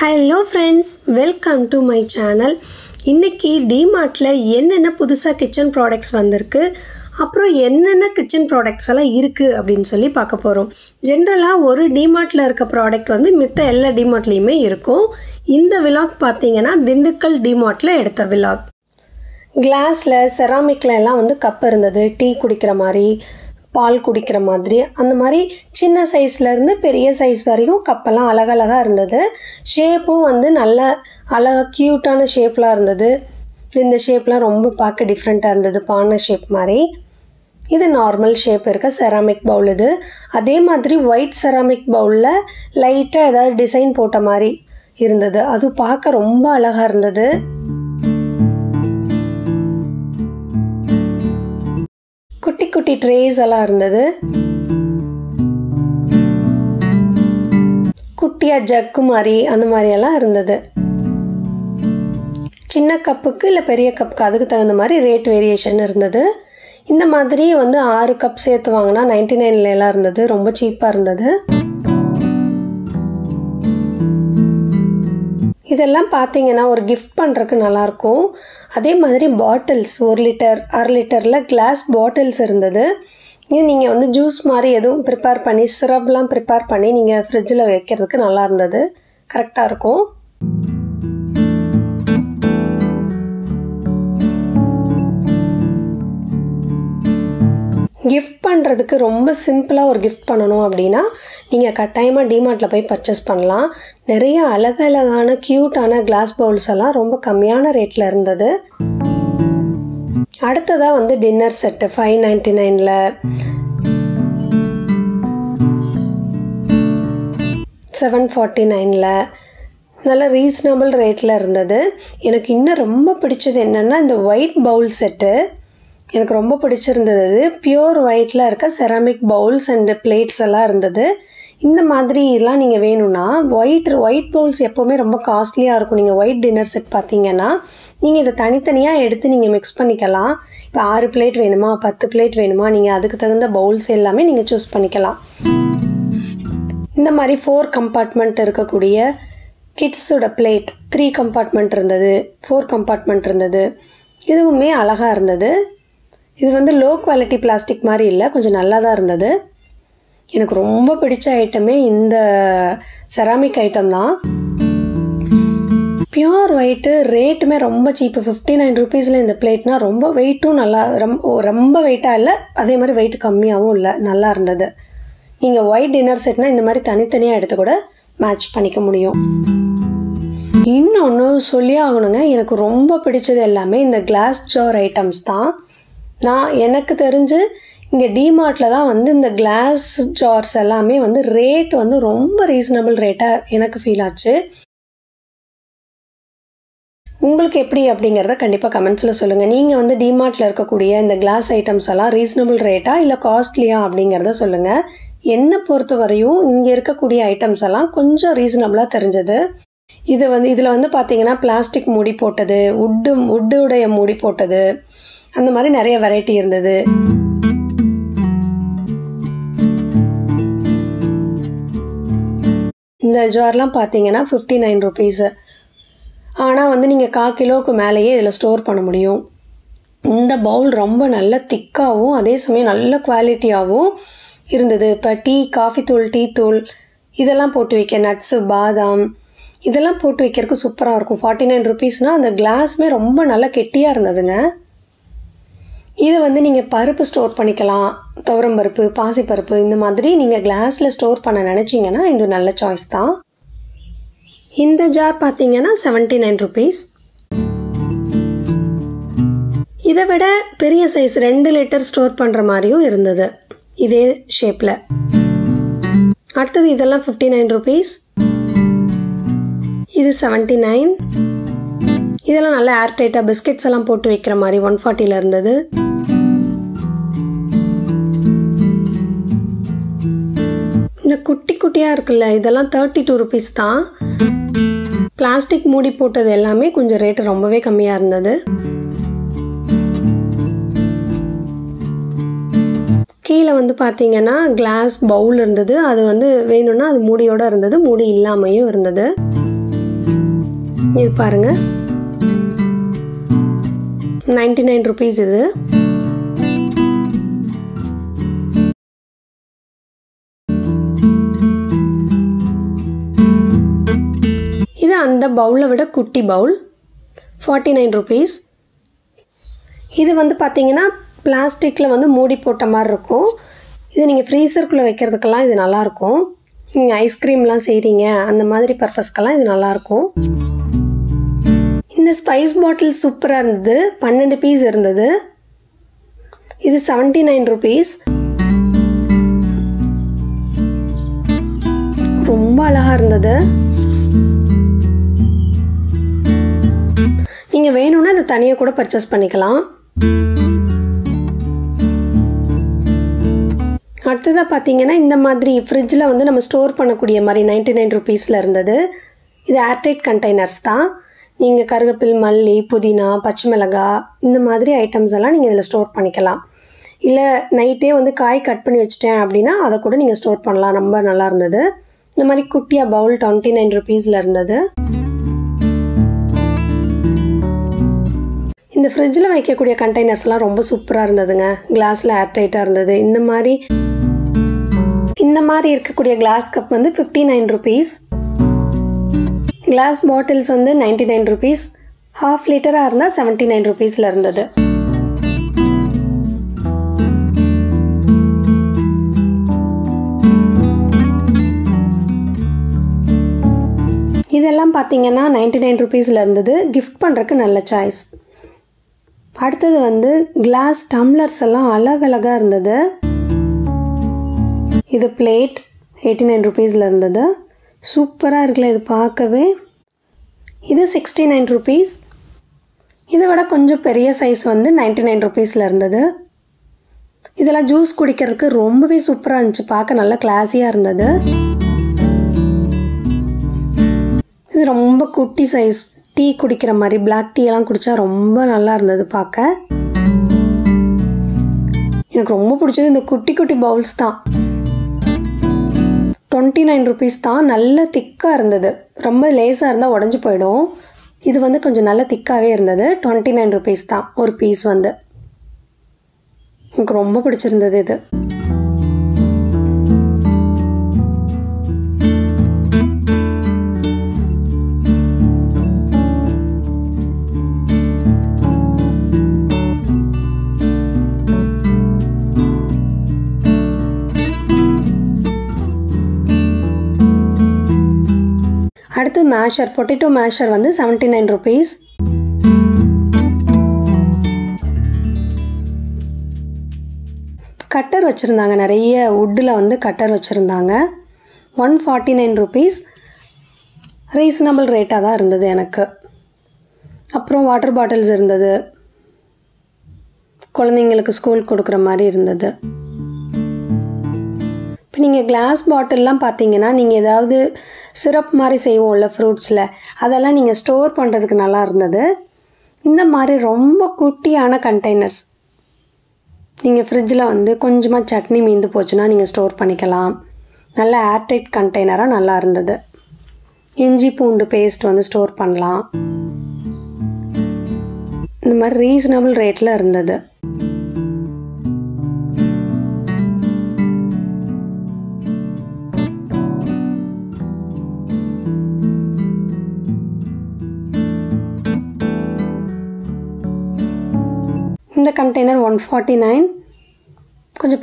Hello friends, welcome to my channel. இன்னைக்கு டிமார்ட்ல என்னென்ன புதுசா கிச்சன் ப்ராடக்ட்ஸ் வந்திருக்கு, அப்புறம் என்னென்ன கிச்சன் ப்ராடக்ட்ஸ் எல்லாம் இருக்கு அப்படினு சொல்லி பார்க்க போறோம். ஜெனரலா ஒரு டிமார்ட்ல இருக்க ப்ராடக்ட் வந்து மித்த எல்லா டிமார்ட்லயுமே இருக்கும். இந்த vlog பாத்தீங்கன்னா திண்டுக்கல் டிமார்ட்ல எடுத்த vlog. கிளாஸ்ல செராமிக்ல எல்லாம் வந்து கப் இருந்தது, டீ குடிக்கிற மாதிரி, பால் குடிக்கிற மாதிரி, அந்த மாதிரி சின்ன சைஸ்ல இருந்து பெரிய சைஸ் வரைக்கும் கப்பெல்லாம் அழகழகா இருந்தது. ஷேப்பும் வந்து நல்ல அழகா கியூட்டான ஷேப்லாம் இருந்தது. இந்த ஷேப்லாம் ரொம்ப பார்க்க டிஃப்ரெண்ட்டாக இருந்தது, பானை ஷேப் மாதிரி. இது நார்மல் ஷேப் இருக்க செராமிக் பவுல். இது அதே மாதிரி ஒயிட் செராமிக் பவுலில் லைட்டாக ஏதாவது டிசைன் போட்ட மாதிரி இருந்தது. அது பார்க்க ரொம்ப அழகாக இருந்தது. குட்டி குட்டி ட்ரேஸ் எல்லாம் இருந்தது. குட்டியா ஜக்கு மாதிரி அந்த மாதிரி எல்லாம் இருந்தது. சின்ன கப்புக்கு இல்லை பெரிய கப்புக்கு அதுக்கு தகுந்த மாதிரி ரேட் வேரியேஷன் இருந்தது. இந்த மாதிரி வந்து 6 கப் சேர்த்து வாங்கினா 99 எல்லாம் இருந்தது. ரொம்ப சீப்பாக இருந்தது. இதெல்லாம் பார்த்தீங்கன்னா ஒரு கிஃப்ட் பண்ணுறதுக்கு நல்லாயிருக்கும். அதே மாதிரி பாட்டில்ஸ் 1 லிட்டர் 1/2 லிட்டரில் கிளாஸ் பாட்டில்ஸ் இருந்தது. இது நீங்கள் வந்து ஜூஸ் மாதிரி எதுவும் ப்ரிப்பேர் பண்ணி, சிரப்லாம் ப்ரிப்பேர் பண்ணி நீங்கள் ஃப்ரிட்ஜில் வைக்கிறதுக்கு நல்லா இருந்தது. கரெக்டாக இருக்கும். கிஃப்ட் பண்ணுறதுக்கு ரொம்ப சிம்பிளாக ஒரு கிஃப்ட் பண்ணணும் அப்படின்னா நீங்கள் கட்டாயமாக டிமார்ட்டில் போய் பர்ச்சேஸ் பண்ணலாம். நிறைய அழகழகான க்யூட்டான கிளாஸ் பவுல்ஸ் எல்லாம் ரொம்ப கம்மியான ரேட்டில் இருந்தது. அடுத்ததாக வந்து டின்னர் செட்டு 599ல், 749ல் நல்ல ரீசனபிள் ரேட்டில் இருந்தது. எனக்கு இன்னும் ரொம்ப பிடிச்சது என்னென்னா இந்த ஒயிட் பவுல் செட்டு எனக்கு ரொம்ப பிடிச்சிருந்தது. பியூர் ஒயிட்டில் இருக்க செராமிக் பவுல்ஸ் அண்டு பிளேட்ஸ் எல்லாம் இருந்தது. இந்த மாதிரி இதெல்லாம் நீங்கள் வேணும்னா ஒயிட் பவுல்ஸ் எப்போவுமே ரொம்ப காஸ்ட்லியாக இருக்கும். நீங்கள் ஒயிட் டின்னர் செட் பார்த்தீங்கன்னா நீங்கள் இதை தனித்தனியாக எடுத்து நீங்கள் மிக்ஸ் பண்ணிக்கலாம். இப்போ 6 பிளேட் வேணுமா, 10 பிளேட் வேணுமா, நீங்கள் அதுக்கு தகுந்த பவுல்ஸ் எல்லாமே நீங்கள் சூஸ் பண்ணிக்கலாம். இந்த மாதிரி 4 கம்பார்ட்மெண்ட் இருக்கக்கூடிய கிட்ஸோட பிளேட் 3 கம்பார்ட்மெண்ட் இருந்தது, 4 கம்பார்ட்மெண்ட் இருந்தது. இதுவுமே அழகாக இருந்தது. இது வந்து லோ குவாலிட்டி பிளாஸ்டிக் மாதிரி இல்லை, கொஞ்சம் நல்லா தான் இருந்தது. எனக்கு ரொம்ப பிடிச்ச ஐட்டமே இந்த செராமிக் ஐட்டம் தான். பியூர் ஒயிட்டு, ரேட்டுமே ரொம்ப சீப்பு. 59 ருபீஸில் இந்த பிளேட்னா ரொம்ப வெயிட்டும் நல்லா, ரொம்ப வெயிட்டாக இல்லை, அதே மாதிரி வெயிட் கம்மியாகவும் இல்லை, நல்லா இருந்தது. நீங்கள் ஒயிட் டின்னர் செட்னால் இந்த மாதிரி தனித்தனியாக எடுத்து கூட மேட்ச் பண்ணிக்க முடியும். இன்னொன்று சொல்லி ஆகணுங்க, எனக்கு ரொம்ப பிடிச்சது எல்லாமே இந்த கிளாஸ் ஜார் ஐட்டம்ஸ் தான். எனக்கு தெரிஞ்சு இங்கே டிமார்ட்டில் தான் வந்து இந்த கிளாஸ் ஜார்ஸ் எல்லாமே வந்து ரேட் வந்து ரொம்ப ரீசனபிள் ரேட்டாக எனக்கு ஃபீல் ஆச்சு. உங்களுக்கு எப்படி அப்படிங்கிறத கண்டிப்பாக கமெண்ட்ஸில் சொல்லுங்கள். நீங்கள் வந்து டிமார்ட்டில் இருக்கக்கூடிய இந்த கிளாஸ் ஐட்டம்ஸ் எல்லாம் ரீசனபிள் ரேட்டா இல்லை காஸ்ட்லியா அப்படிங்கிறத சொல்லுங்கள். என்னை பொறுத்த வரையும் இங்கே இருக்கக்கூடிய ஐட்டம்ஸ் எல்லாம் கொஞ்சம் ரீசனபிளாக தெரிஞ்சது. இதில் வந்து பார்த்தீங்கன்னா பிளாஸ்டிக் மூடி போட்டது, உட்டுடைய மூடி போட்டது, அந்த மாதிரி நிறைய வெரைட்டி இருந்தது. இந்த ஜார்லாம் பார்த்தீங்கன்னா 59 ருபீஸு. ஆனால் வந்து நீங்கள் 1/4 கிலோவுக்கு மேலேயே இதில் ஸ்டோர் பண்ண முடியும். இந்த பவுல் ரொம்ப நல்ல திக்காகவும் அதே சமயம் நல்ல குவாலிட்டியாகவும் இருந்தது. இப்போ காஃபி தூள், டீ தூள் இதெல்லாம் போட்டு வைக்க, நட்ஸு, பாதாம் இதெல்லாம் போட்டு வைக்கிறதுக்கு சூப்பராக இருக்கும். 49 ருபீஸ்னால் அந்த கிளாஸுமே ரொம்ப நல்லா கெட்டியாக இருந்ததுங்க. இது வந்து நீங்கள் பருப்பு ஸ்டோர் பண்ணிக்கலாம், துவரம்பருப்பு, பாசிப்பருப்பு, இந்த மாதிரி நீங்கள் கிளாஸில் ஸ்டோர் பண்ண நினச்சிங்கன்னா இது நல்ல சாய்ஸ் தான். இந்த ஜார் பார்த்தீங்கன்னா 79 ருபீஸ். இதை விட பெரிய சைஸ் 2 லிட்டர் ஸ்டோர் பண்ணுற மாதிரியும் இருந்தது இதே ஷேப்பில். அடுத்தது இதெல்லாம் 59 ருபீஸ். இது 79. இதெல்லாம் நல்லா ஏர்டைட்டாக பிஸ்கெட்ஸ் எல்லாம் போட்டு வைக்கிற மாதிரி 140ல் இருந்தது. இந்த குட்டி குட்டியாக இருக்குல்ல, இதெல்லாம் 32 ருபீஸ் தான். பிளாஸ்டிக் மூடி போட்டது எல்லாமே கொஞ்சம் ரேட்டு ரொம்பவே கம்மியாக இருந்தது. கீழே வந்து பார்த்தீங்கன்னா கிளாஸ் பவுல் இருந்தது. அது வந்து வேணும்னா அது மூடியோடு இருந்தது, மூடி இல்லாமையும் இருந்தது. இது பாருங்கள், 99 rupees இது. இது அந்த பவுலை விட குட்டி பவுல், 49 rupees. இது வந்து பார்த்தீங்கன்னா பிளாஸ்டிக்கில் வந்து மூடி போட்ட மாதிரி இருக்கும். இது நீங்கள் ஃப்ரீசருக்குள்ளே வைக்கிறதுக்கெல்லாம் இது நல்லாயிருக்கும். நீங்கள் ஐஸ்கிரீம்லாம் செய்கிறீங்க அந்த மாதிரி பர்பஸ்க்கெல்லாம் இது நல்லாயிருக்கும். இந்த ஸ்பைஸ் பாட்டில் சூப்பராக இருந்தது. 12 பீஸ் இருந்தது. இது 79 rupees. ரொம்ப அழகாக இருந்தது. நீங்கள் வேணும்னா அதை தனியாக கூட பர்ச்சேஸ் பண்ணிக்கலாம். அடுத்ததாக பார்த்தீங்கன்னா இந்த மாதிரி ஃப்ரிட்ஜில் வந்து நம்ம ஸ்டோர் பண்ணக்கூடிய மாதிரி 99 rupeesல இருந்தது. இது ஏர்டைட் கண்டெய்னர்ஸ் தான். நீங்கள் கருவேப்பில், மல்லி, புதினா, பச்சை மிளகாய் இந்த மாதிரி ஐட்டம்ஸ் எல்லாம் நீங்கள் இதில் ஸ்டோர் பண்ணிக்கலாம். இல்லை நைட்டே வந்து காய் கட் பண்ணி வச்சுட்டேன் அப்படின்னா அதை கூட நீங்கள் ஸ்டோர் பண்ணலாம். ரொம்ப நல்லா இருந்தது. இந்த மாதிரி குட்டியாக பவுல் 29 rupeesல இருந்தது. இந்த ஃப்ரிட்ஜில் வைக்கக்கூடிய கண்டெய்னர்ஸ்லாம் ரொம்ப சூப்பராக இருந்ததுங்க. கிளாஸில் ஏர்டைட்டாக இருந்தது. இந்த மாதிரி இருக்கக்கூடிய கிளாஸ் கப் வந்து 59 rupees. கிளாஸ் பாட்டில்ஸ் வந்து 99 rupees. ½ லிட்டராக இருந்தால் 79 rupeesல இருந்தது. இதெல்லாம் பார்த்தீங்கன்னா 99 rupeesல இருந்தது. கிஃப்ட் பண்ணுறதுக்கு நல்ல சாய்ஸ். அடுத்தது வந்து கிளாஸ் டம்ளர்ஸ் எல்லாம் அழகழகாக இருந்தது. இது பிளேட் 89 rupeesல இருந்தது. சூப்பராக இருக்குல்ல இது பார்க்கவே. இது 69 rupees. இதை விட கொஞ்சம் பெரிய சைஸ் வந்து 99 rupeesல இருந்தது. இதெல்லாம் ஜூஸ் குடிக்கிறதுக்கு ரொம்பவே சூப்பராக இருந்துச்சு. பார்க்க நல்லா கிளாஸியாக இருந்தது. இது ரொம்ப குட்டி சைஸ். டீ குடிக்கிற மாதிரி பிளாக் டீ எல்லாம் குடித்தா ரொம்ப நல்லா இருந்தது பார்க்க. எனக்கு ரொம்ப பிடிச்சது இந்த குட்டி குட்டி பவுல்ஸ் தான். 29 rupees தான். நல்ல திக்காக இருந்தது. ரொம்ப லேசாக இருந்தால் உடஞ்சி போயிடும். இது வந்து கொஞ்சம் நல்ல திக்காகவே இருந்தது. 29 rupees தான் ஒரு பீஸ் வந்து. எனக்கு ரொம்ப பிடிச்சிருந்தது இது. அடுத்து மேஷர், பொட்டேட்டோ மேஷர் வந்து 79 rupees. கட்டர் வச்சுருந்தாங்க. நிறைய வுட்டில் வந்து கட்டர் வச்சுருந்தாங்க. 149 rupees. ரீசனபிள் ரேட்டாக தான் இருந்தது எனக்கு. அப்புறம் வாட்டர் பாட்டில்ஸ் இருந்தது. குழந்தைங்களுக்கு ஸ்கூல் கொடுக்குற மாதிரி இருந்தது. இப்போ நீங்கள் கிளாஸ் பாட்டில்லாம் பார்த்தீங்கன்னா நீங்கள் ஏதாவது சிரப் மாதிரி செய்வோம்ல ஃப்ரூட்ஸில், அதெல்லாம் நீங்கள் ஸ்டோர் பண்ணுறதுக்கு நல்லா இருந்தது. இந்த மாதிரி ரொம்ப குட்டியான கண்டெய்னர்ஸ் நீங்கள் ஃப்ரிட்ஜில் வந்து கொஞ்சமாக சட்னி மீந்து போச்சுன்னா நீங்கள் ஸ்டோர் பண்ணிக்கலாம். நல்ல ஏர்டைட் கண்டெய்னராக நல்லா இருந்தது. இஞ்சி பூண்டு பேஸ்ட் வந்து ஸ்டோர் பண்ணலாம். இந்த மாதிரி ரீசனபிள் ரேட்டில் இருந்தது. இந்த கண்டெய்னர் 149. கொஞ்சம்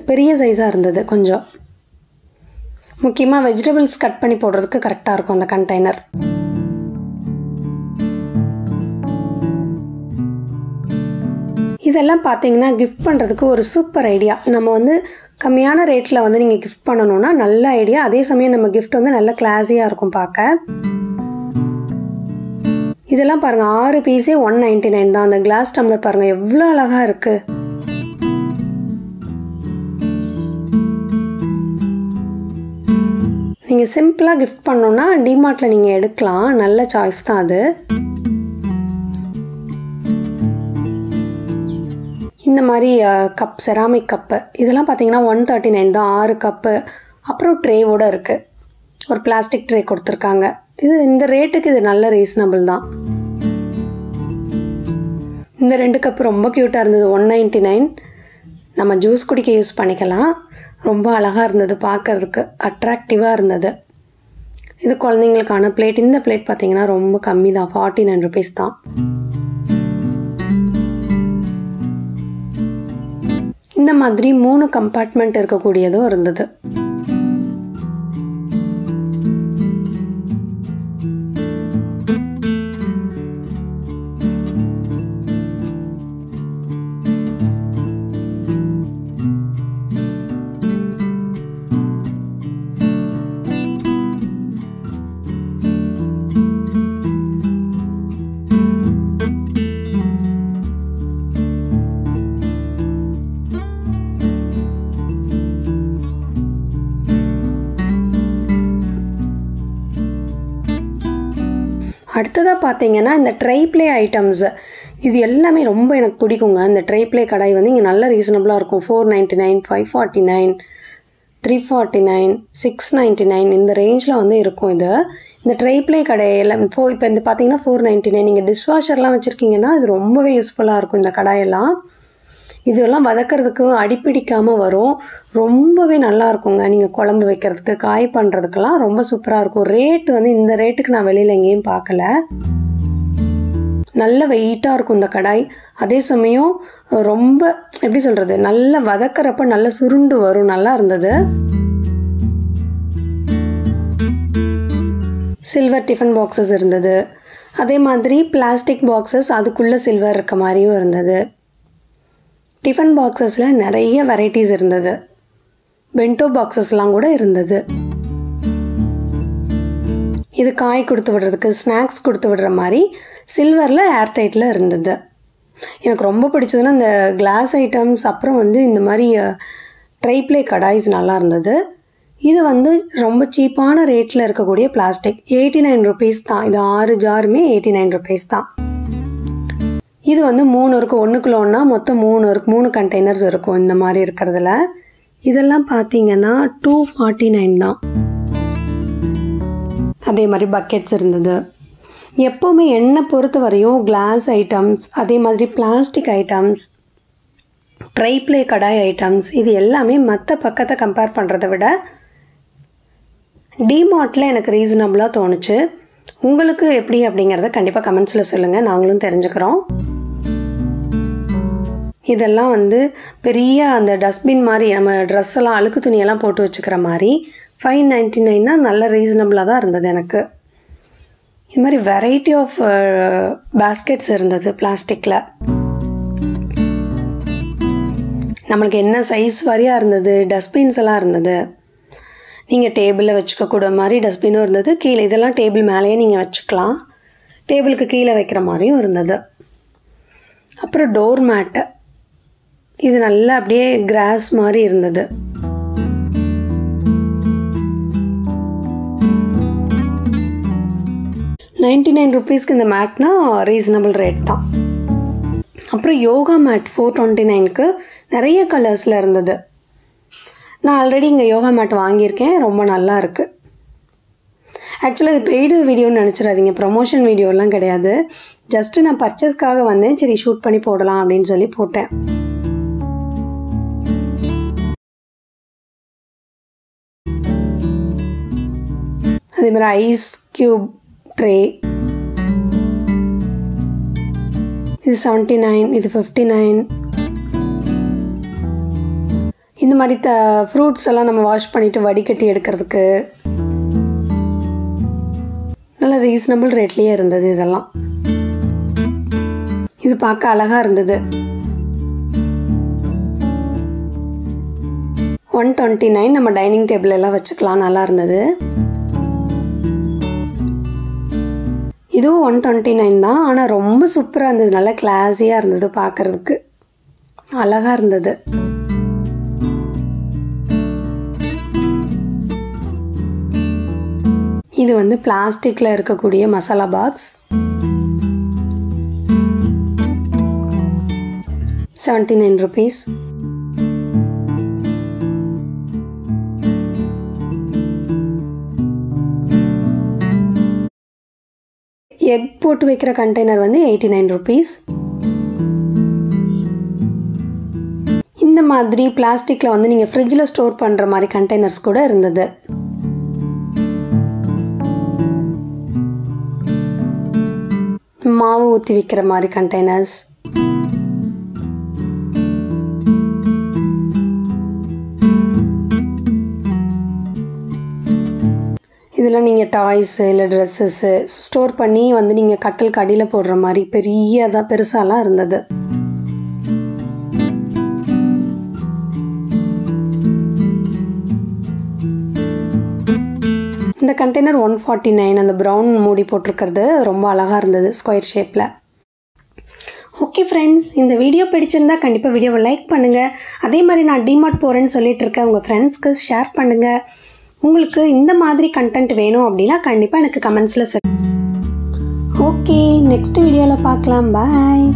பெரிய சைஸாக இருந்தது. கொஞ்சம் முக்கியமாக வெஜிடபிள்ஸ் கட் பண்ணி போடுறதுக்கு கரெக்டாக இருக்கும் அந்த கண்டெய்னர். இதெல்லாம் பார்த்தீங்கன்னா கிஃப்ட் பண்ணுறதுக்கு ஒரு சூப்பர் ஐடியா. நம்ம வந்து கம்மியான ரேட்டில் வந்து நீங்கள் கிஃப்ட் பண்ணணுன்னா நல்ல ஐடியா. அதே சமயம் நம்ம கிஃப்ட் வந்து நல்ல கிளாஸியாக இருக்கும் பார்க்க. இதெல்லாம் பாருங்கள், 6 பீஸே 199 தான். அந்த கிளாஸ் டம்ளர் பாருங்கள் எவ்வளோ அழகாக இருக்குது. நீங்கள் சிம்பிளாக கிஃப்ட் பண்ணணுன்னா டிமார்ட்டில் நீங்கள் எடுக்கலாம். நல்ல சாய்ஸ் தான் அது. இந்த மாதிரி கப், செராமிக் கப்பு இதெல்லாம் பார்த்தீங்கன்னா 139 தான். 6 கப்பு. அப்புறம் ட்ரேவோடு இருக்குது. ஒரு பிளாஸ்டிக் ட்ரே கொடுத்துருக்காங்க. இது இந்த ரேட்டுக்கு இது நல்ல ரீசனபிள் தான். இந்த 2 கப் ரொம்ப க்யூட்டாக இருந்தது. 199. நம்ம ஜூஸ் குடிக்க யூஸ் பண்ணிக்கலாம். ரொம்ப அழகாக இருந்தது, பார்க்குறதுக்கு அட்ராக்டிவாக இருந்தது. இது குழந்தைங்களுக்கான பிளேட். இந்த பிளேட் பார்த்திங்கன்னா ரொம்ப கம்மி தான், 49 ருபீஸ் தான். இந்த மாதிரி 3 கம்பார்ட்மெண்ட் இருக்கக்கூடியதும் இருந்தது. அடுத்ததாக பார்த்தீங்கன்னா இந்த ட்ரை ப்ளே ஐட்டம்ஸ், இது எல்லாமே ரொம்ப எனக்கு பிடிக்குங்க. இந்த ட்ரை ப்ளே கடாய் வந்து இங்கே நல்ல ரீசனபிளாக இருக்கும். 499, 549, 349, 699 இந்த ரேஞ்சில் வந்து இருக்கும். இந்த ட்ரை ப்ளே கடாயெல்லாம் இப்போ இந்த பார்த்தீங்கன்னா 499. நீங்கள் டிஷ்வாஷர்லாம் வச்சுருக்கீங்கன்னா இது ரொம்பவே யூஸ்ஃபுல்லாக இருக்கும் இந்த கடாயெல்லாம். இதெல்லாம் வதக்கிறதுக்கு அடிப்பிடிக்காமல் வரும். ரொம்பவே நல்லா இருக்குங்க. நீங்கள் குழம்பு வைக்கிறதுக்கு, காய் பண்ணுறதுக்கெல்லாம் ரொம்ப சூப்பராக இருக்கும். ரேட்டு வந்து இந்த ரேட்டுக்கு நான் வெளியில் எங்கேயும் பார்க்கல. நல்ல வெயிட்டாக இருக்கும் இந்த கடாய். அதே சமயம் ரொம்ப எப்படி சொல்கிறது, நல்லா வதக்கிறப்ப நல்லா சுருண்டு வரும். நல்லா இருந்தது. சில்வர் டிஃபன் பாக்ஸஸ் இருந்தது. அதே மாதிரி பிளாஸ்டிக் பாக்ஸஸ், அதுக்குள்ளே சில்வர் இருக்க மாதிரியும் இருந்தது. டிஃபன் பாக்ஸஸில் நிறைய வெரைட்டிஸ் இருந்தது. பென்டோ பாக்ஸஸ்லாம் கூட இருந்தது. இது காய் கொடுத்து விடுறதுக்கு, ஸ்நாக்ஸ் கொடுத்து விடுற மாதிரி சில்வரில் ஏர்டைட்டில் இருந்தது. எனக்கு ரொம்ப பிடிச்சதுன்னா இந்த கிளாஸ் ஐட்டம்ஸ், அப்புறம் வந்து இந்த மாதிரி ட்ரை ப்ளே கடாய்ஸ் நல்லா இருந்தது. இது வந்து ரொம்ப சீப்பான ரேட்டில் இருக்கக்கூடிய பிளாஸ்டிக். 89 ருபீஸ் தான். இது 6 ஜாருமே 89 ருபீஸ் தான். இது வந்து 3 இருக்கும். 1 கிலோன்னா மொத்தம் 3 கண்டெய்னர்ஸ் இருக்கும் இந்த மாதிரி இருக்கிறதுல. இதெல்லாம் பார்த்தீங்கன்னா 249 தான். அதே மாதிரி பக்கெட்ஸ் இருந்தது. எப்போவுமே என்னை பொறுத்த வரையும் கிளாஸ் ஐட்டம்ஸ், அதே மாதிரி பிளாஸ்டிக் ஐட்டம்ஸ், ட்ரை ப்ளே கடாய் ஐட்டம்ஸ், இது எல்லாமே மற்ற பக்கத்தை கம்பேர் பண்ணுறதை விட டிமார்ட்டில் எனக்கு ரீசனபிளாக தோணுச்சு. உங்களுக்கு எப்படி அப்படிங்கிறத கண்டிப்பாக கமெண்ட்ஸில் சொல்லுங்கள், நாங்களும் தெரிஞ்சுக்கிறோம். இதெல்லாம் வந்து பெரிய அந்த டஸ்ட்பின் மாதிரி, நம்ம ட்ரெஸ் எல்லாம் அழுக்கு துணியெல்லாம் போட்டு வச்சுக்கிற மாதிரி 599 நல்ல ரீசனபிளாக தான் இருந்தது எனக்கு. இது மாதிரி வெரைட்டி ஆஃப் பேஸ்கெட்ஸ் இருந்தது பிளாஸ்டிக்கில். நம்மளுக்கு என்ன சைஸ் வாரியாக இருந்தது. டஸ்ட்பின்ஸ் எல்லாம் இருந்தது. நீங்கள் டேபிளில் வச்சுக்கக்கூட மாதிரி டஸ்ட்பினும் இருந்தது. கீழே இதெல்லாம் டேபிள் மேலேயே நீங்கள் வச்சுக்கலாம். டேபிளுக்கு கீழே வைக்கிற மாதிரியும் இருந்தது. அப்புறம் டோர் மேட்டு, இது நல்லா அப்படியே கிராஸ் மாதிரி இருந்தது. ₹99 இந்த மேட்னா ரீசனபிள் ரேட் தான். அப்புறம் யோகா மேட் 429க்கு நிறைய கலர்ஸில் இருந்தது. நான் ஆல்ரெடி இங்கே யோகா மேட் வாங்கியிருக்கேன். ரொம்ப நல்லா இருக்குது. ஆக்சுவலாக இது பெய்டு வீடியோன்னு நினச்சிடாதீங்க, ப்ரமோஷன் வீடியோலாம் கிடையாது. ஜஸ்ட்டு நான் பர்ச்சேஸ்க்காக வந்தேன், சரி ஷூட் பண்ணி போடலாம் அப்படின்னு சொல்லி போட்டேன். அதே மாதிரி ஐஸ் க்யூப் ட்ரே, இது 79, இது 59. இந்த மாதிரி ஃப்ரூட்ஸ் எல்லாம் நம்ம வாஷ் பண்ணிவிட்டு வடிகட்டி எடுக்கிறதுக்கு நல்ல ரீசனபிள் ரேட்லேயே இருந்தது. இதெல்லாம் இது பார்க்க அழகாக இருந்தது. 129 நம்ம டைனிங் டேபிள் எல்லாம் வச்சுக்கலாம். நல்லா இருந்தது. இதுவும் 129 தான். ஆனால் ரொம்ப சூப்பராக இருந்தது. நல்லா கிளாஸியாக இருந்தது, பார்க்குறதுக்கு அழகாக இருந்தது. இது வந்து பிளாஸ்டிக்கில் இருக்கக்கூடிய மசாலா பாக்ஸ், 79 ருபீஸ். எக் போட்டு வைக்கிற கண்டெய்னர் வந்து 89 rupees. இந்த மாதிரி பிளாஸ்டிக்கில் வந்து நீங்கள் ஃப்ரிட்ஜில் ஸ்டோர் பண்ணுற மாதிரி கண்டெய்னர்ஸ் கூட இருந்தது. மாவு ஊற்றி வைக்கிற மாதிரி கண்டெய்னர்ஸ். இதில் நீங்கள் டாய்ஸு இல்லை ட்ரெஸ்ஸஸ்ஸு ஸ்டோர் பண்ணி வந்து நீங்கள் கட்டிலுக்கு அடியில் போடுற மாதிரி பெருசாலாம் இருந்தது. இந்த கண்டெய்னர் 149, அந்த ப்ரௌன் மூடி போட்டிருக்கிறது ரொம்ப அழகாக இருந்தது ஸ்கொயர் ஷேப்பில். ஓகே ஃப்ரெண்ட்ஸ், இந்த வீடியோ பிடிச்சிருந்தா கண்டிப்பாக வீடியோவை லைக் பண்ணுங்கள். அதே மாதிரி நான் டிமார்ட் போகிறேன்னு சொல்லிட்டு இருக்கேன், உங்கள் ஃப்ரெண்ட்ஸ்க்கு ஷேர் பண்ணுங்கள். உங்களுக்கு இந்த மாதிரி கண்டென்ட் வேணும் அப்படின்னா கண்டிப்பாக எனக்கு கமெண்ட்ஸில் ஓகே, நெக்ஸ்ட் வீடியோவில் பார்க்கலாம். பாய்.